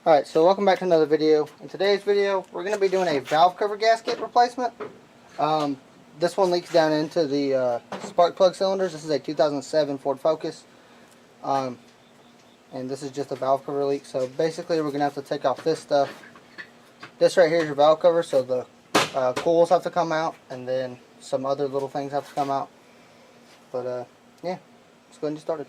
Alright, so welcome back to another video. In today's video, we're going to be doing a valve cover gasket replacement. This one leaks down into the spark plug cylinders. This is a 2007 Ford Focus. And this is just a valve cover leak. So basically we're going to have to take off this stuff. This right here is your valve cover, so the coils have to come out, and then some other little things have to come out. But yeah, let's go ahead and get started.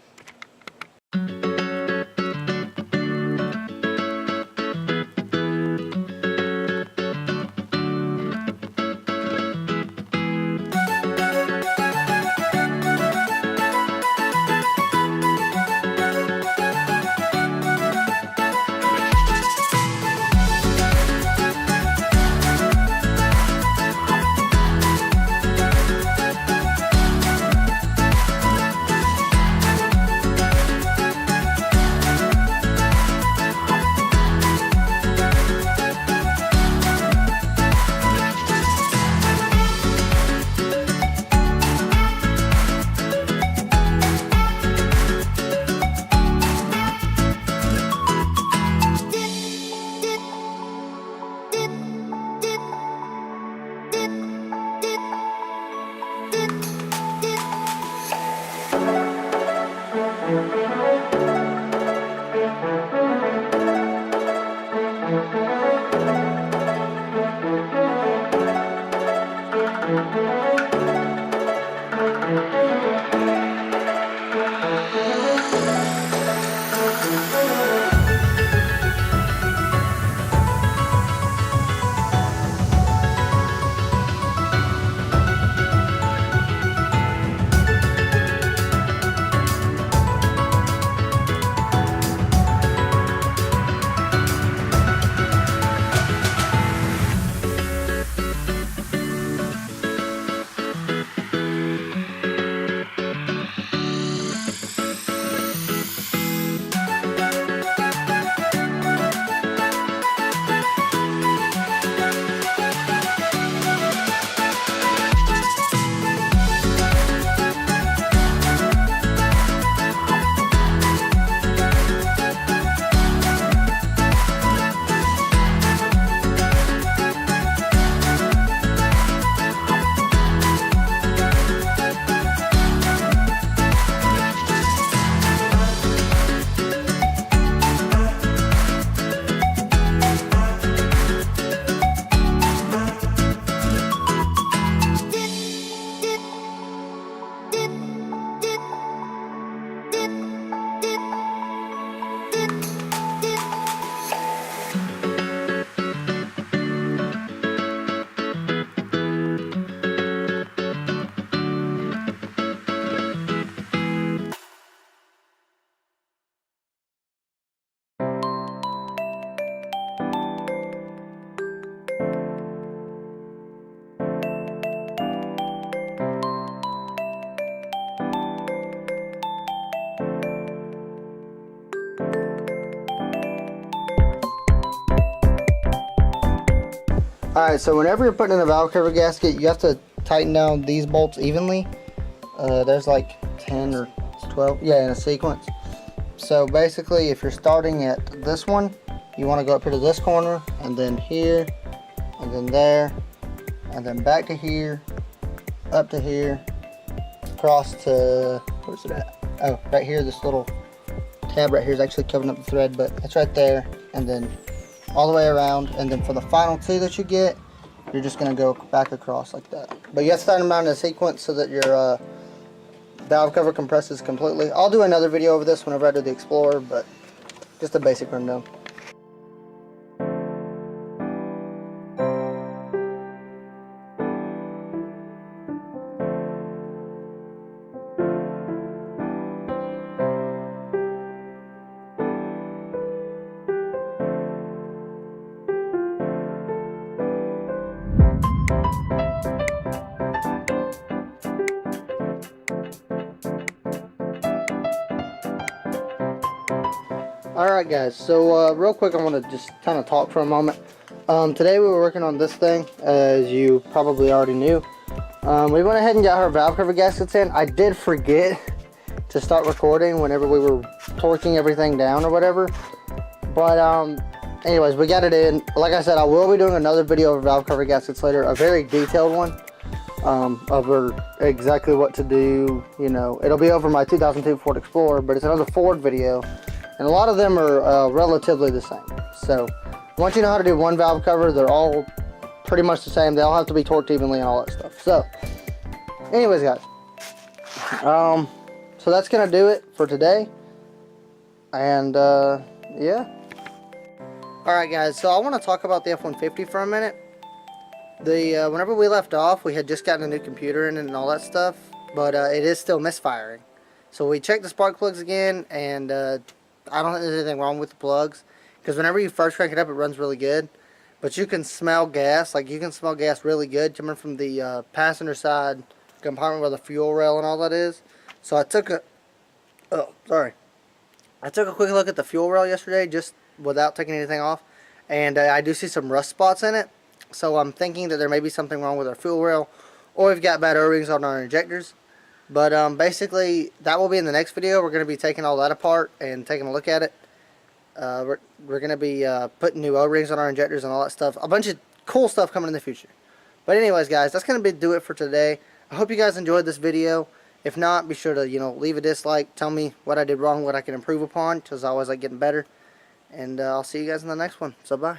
Alright, so whenever you're putting in a valve cover gasket, you have to tighten down these bolts evenly. There's like 10 or 12, yeah, in a sequence. So basically, if you're starting at this one, you want to go up here to this corner, and then here, and then there, and then back to here, up to here, across to, where's it at? Oh, right here, this little tab right here is actually covering up the thread, but it's right there, and then all the way around, and then for the final two that you get, you're just going to go back across like that. But you have to start them out in a sequence so that your valve cover compresses completely. I'll do another video over this whenever I do the Explorer, but just a basic rundown. Alright guys, so real quick I want to just kind of talk for a moment. Today we were working on this thing, as you probably already knew. We went ahead and got our valve cover gaskets in. I did forget to start recording whenever we were torquing everything down or whatever. But anyways, we got it in. Like I said, I will be doing another video of valve cover gaskets later, a very detailed one, over exactly what to do. You know, it'll be over my 2002 Ford Explorer, but it's another Ford video, and a lot of them are relatively the same. So once you know how to do one valve cover, they're all pretty much the same. They all have to be torqued evenly and all that stuff. So anyways, guys, so that's gonna do it for today, and yeah. Alright guys, so I want to talk about the F-150 for a minute. Whenever we left off, we had just gotten a new computer in and all that stuff, but it is still misfiring. So we checked the spark plugs again, and I don't think there's anything wrong with the plugs, because whenever you first crank it up, it runs really good. But you can smell gas, like you can smell gas really good coming from the passenger side compartment where the fuel rail and all that is. So I took a quick look at the fuel rail yesterday, just without taking anything off, and I do see some rust spots in it. So I'm thinking that there may be something wrong with our fuel rail, or we've got bad O-rings on our injectors. But basically, that will be in the next video. We're going to be taking all that apart and taking a look at it. We're going to be putting new O-rings on our injectors and all that stuff. A bunch of cool stuff coming in the future. But anyways, guys, that's going to do it for today. I hope you guys enjoyed this video. If not, be sure to, you know, leave a dislike. Tell me what I did wrong, what I can improve upon, because I always like getting better. And I'll see you guys in the next one. So bye.